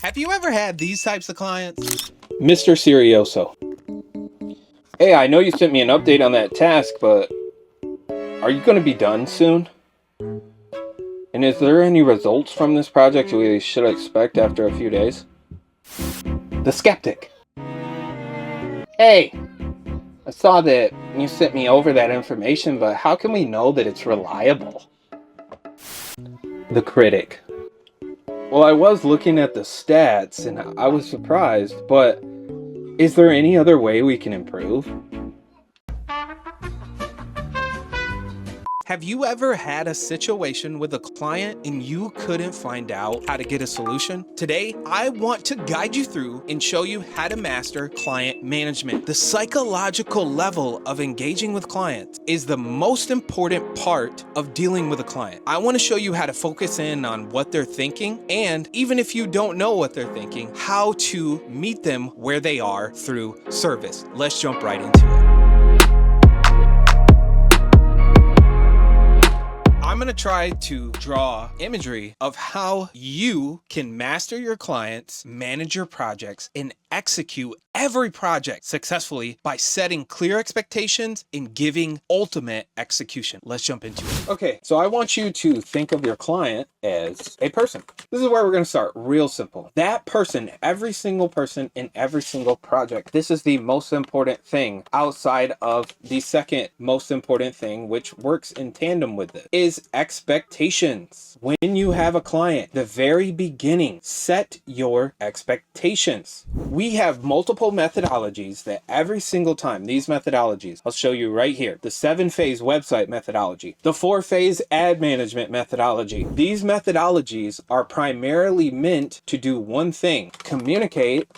Have you ever had these types of clients? Mr. Serioso. Hey, I know you sent me an update on that task, but are you going to be done soon? And is there any results from this project we should expect after a few days? The skeptic. Hey, I saw that you sent me over that information, but how can we know that it's reliable? The critic. Well, I was looking at the stats and I was surprised, but is there any other way we can improve? Have you ever had a situation with a client and you couldn't find out how to get a solution? Today, I want to guide you through and show you how to master client management. The psychological level of engaging with clients is the most important part of dealing with a client. I want to show you how to focus in on what they're thinking, and even if you don't know what they're thinking, how to meet them where they are through service. Let's jump right into it. I'm going to try to draw imagery of how you can master your clients, manage your projects, and execute every project successfully by setting clear expectations and giving ultimate execution. Let's jump into it. Okay, so I want you to think of your client as a person. This is where we're going to start. Real simple. That person, every single person in every single project. This is the most important thing outside of the second most important thing, which works in tandem with it, is expectations. When you have a client, the very beginning, set your expectations. We have multiple methodologies that every single time, these methodologies, I'll show you right here, the 7-phase website methodology, the 4-phase ad management methodology. These methodologies are primarily meant to do one thing: communicate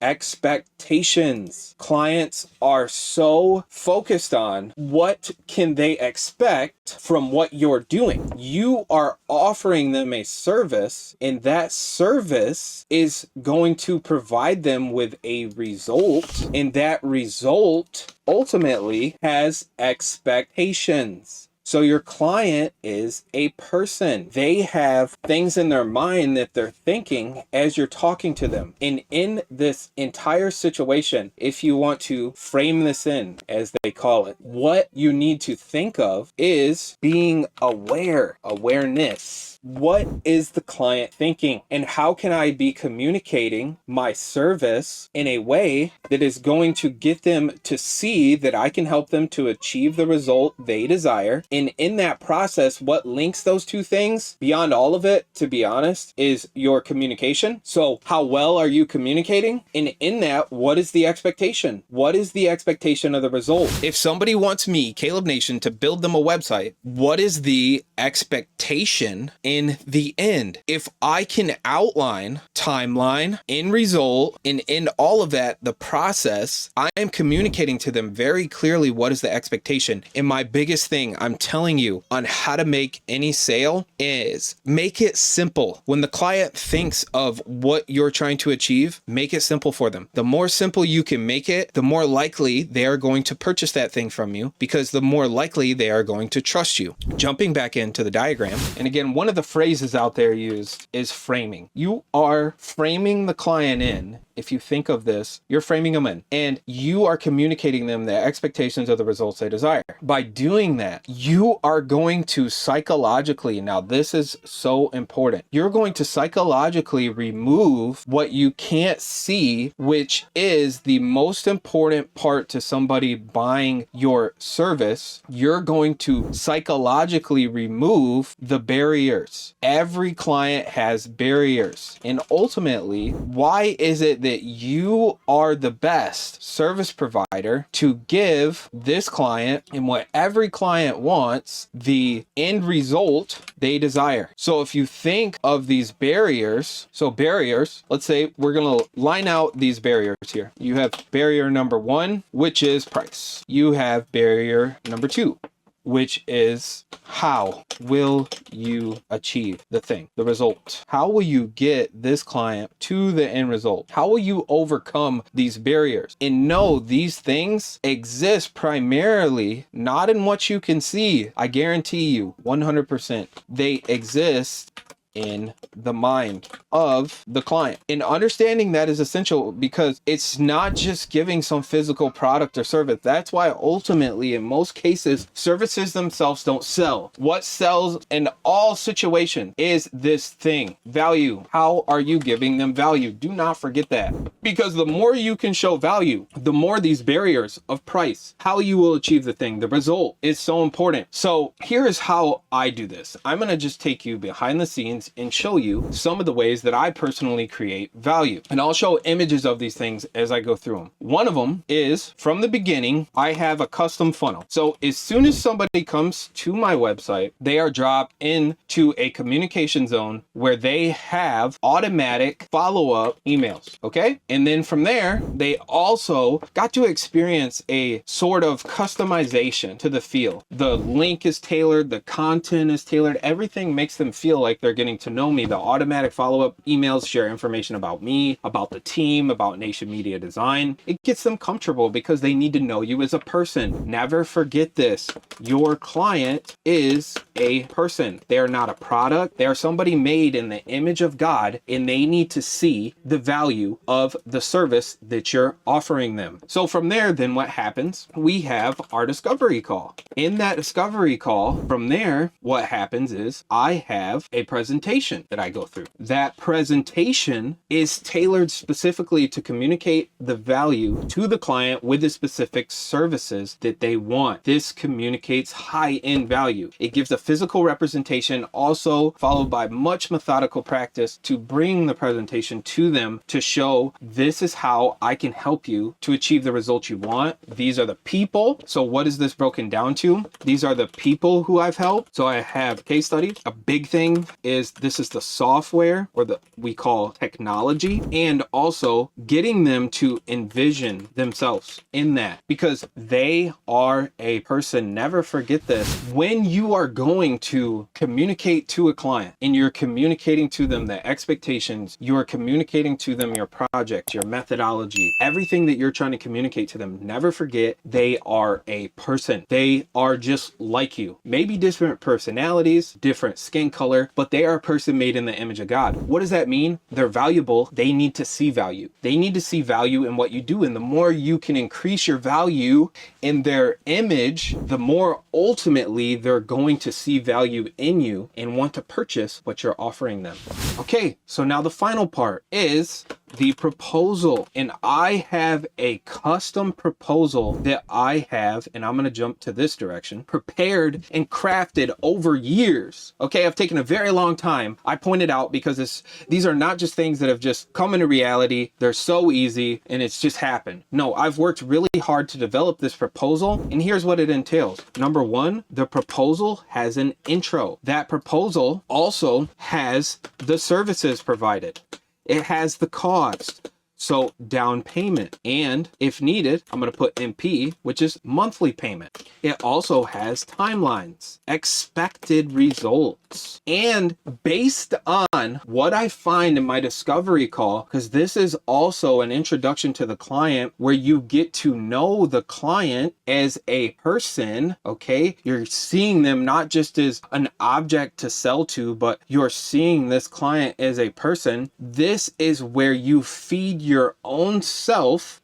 expectations. Clients are so focused on what can they expect from what you're doing. You are offering them a service, and that service is going to provide them with a result, and that result ultimately has expectations. So your client is a person. They have things in their mind that they're thinking as you're talking to them. And in this entire situation, if you want to frame this in, as they call it, what you need to think of is being aware, awareness. What is the client thinking? And how can I be communicating my service in a way that is going to get them to see that I can help them to achieve the result they desire? And in that process, what links those two things, beyond all of it, to be honest, is your communication. So how well are you communicating? And in that, what is the expectation? What is the expectation of the result? If somebody wants me, Caleb Nation, to build them a website, what is the expectation in the end? If I can outline timeline, end result, and in all of that, the process, I am communicating to them very clearly what is the expectation. And my biggest thing I'm telling you on how to make any sale is make it simple. When the client thinks of what you're trying to achieve, make it simple for them. The more simple you can make it, the more likely they are going to purchase that thing from you, because the more likely they are going to trust you. Jumping back into the diagram, and again, one of the phrases out there used is framing. You are framing the client in. If you think of this, you're framing them in, and you are communicating them the expectations of the results they desire. By doing that, you are going to psychologically, now this is so important, you're going to psychologically remove what you can't see, which is the most important part to somebody buying your service. You're going to psychologically remove the barriers. Every client has barriers, and ultimately, why is it that you are the best service provider to give this client, and what every client wants, the end result they desire? So if you think of these barriers, so barriers, let's say we're going to line out these barriers here. You have barrier number 1, which is price. You have barrier number 2, which is how will you achieve the thing, the result? How will you get this client to the end result? How will you overcome these barriers? And know these things exist primarily not in what you can see. I guarantee you 100% they exist in the mind of the client. And understanding that is essential because it's not just giving some physical product or service. That's why ultimately, in most cases, services themselves don't sell. What sells in all situations is this thing, value. How are you giving them value? Do not forget that. Because the more you can show value, the more these barriers of price, how you will achieve the thing, the result is so important. So here is how I do this. I'm going to just take you behind the scenes and show you some of the ways that I personally create value. And I'll show images of these things as I go through them. One of them is from the beginning, I have a custom funnel. So as soon as somebody comes to my website, they are dropped into a communication zone where they have automatic follow-up emails. Okay. And then from there, they also got to experience a sort of customization to the feel. The link is tailored, the content is tailored, everything makes them feel like they're getting to know me. The automatic follow-up emails share information about me, about the team, about Nation Media Design. It gets them comfortable because they need to know you as a person. Never forget this. Your client is a person. They are not a product. They are somebody made in the image of God, and they need to see the value of the service that you're offering them. So from there, then what happens? We have our discovery call. In that discovery call, from there, what happens is I have a presentation that I go through. That presentation is tailored specifically to communicate the value to the client with the specific services that they want. This communicates high-end value. It gives a physical representation, also followed by much methodical practice to bring the presentation to them to show this is how I can help you to achieve the results you want. These are the people. So what is this broken down to? These are the people who I've helped. So I have case studies. A big thing is this is the software, or the we call technology, and also getting them to envision themselves in that because they are a person. Never forget this. When you are going to communicate to a client and you're communicating to them the expectations, you are communicating to them your project, your methodology, everything that you're trying to communicate to them, never forget they are a person. They are just like you. Maybe different personalities, different skin color, but they are a person made in the image of God. What does that mean? They're valuable. They need to see value. They need to see value in what you do. And the more you can increase your value in their image, the more ultimately they're going to see value in you and want to purchase what you're offering them. Okay, so now the final part is the proposal. And I have a custom proposal that I have, and I'm going to jump to this direction, prepared and crafted over years. Okay, I've taken a very long time. I pointed out because these are not just things that have just come into reality. They're so easy and it's just happened. No, I've worked really hard to develop this proposal, and here's what it entails. Number one, the proposal has an intro. That proposal also has the services provided. It has the cost. So down payment, and if needed, I'm going to put MP, which is monthly payment. It also has timelines, expected results, and based on what I find in my discovery call, because this is also an introduction to the client where you get to know the client as a person, okay? You're seeing them not just as an object to sell to, but you're seeing this client as a person. This is where you feed your own self,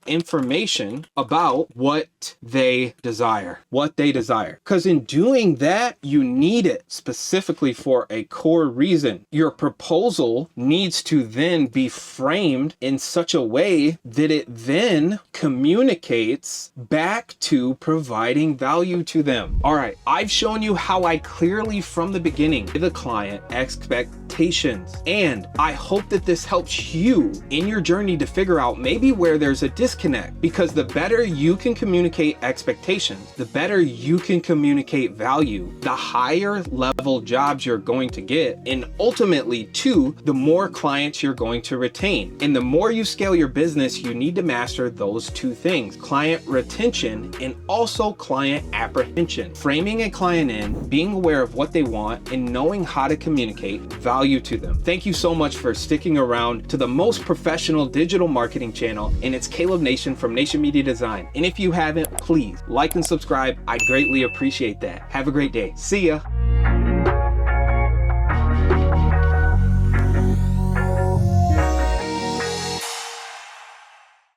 information about what they desire. Because in doing that, you need it specifically for a core reason. Your proposal needs to then be framed in such a way that it then communicates back to providing value to them. All right, I've shown you how I clearly from the beginning give the client expectations, and I hope that this helps you in your journey to figure out maybe where there's a disconnect, because the better you can communicate expectations, the better you can communicate value, the higher level jobs you're going to get, and ultimately too, the more clients you're going to retain. And the more you scale your business, you need to master those two things: client retention and also client apprehension. Framing a client in, being aware of what they want, and knowing how to communicate value to them. Thank you so much for sticking around to the most professional digital marketing channel, and it's Caleb Nation from Nation Media Design. And if you haven't, please like and subscribe. I'd greatly appreciate that. Have a great day. See ya.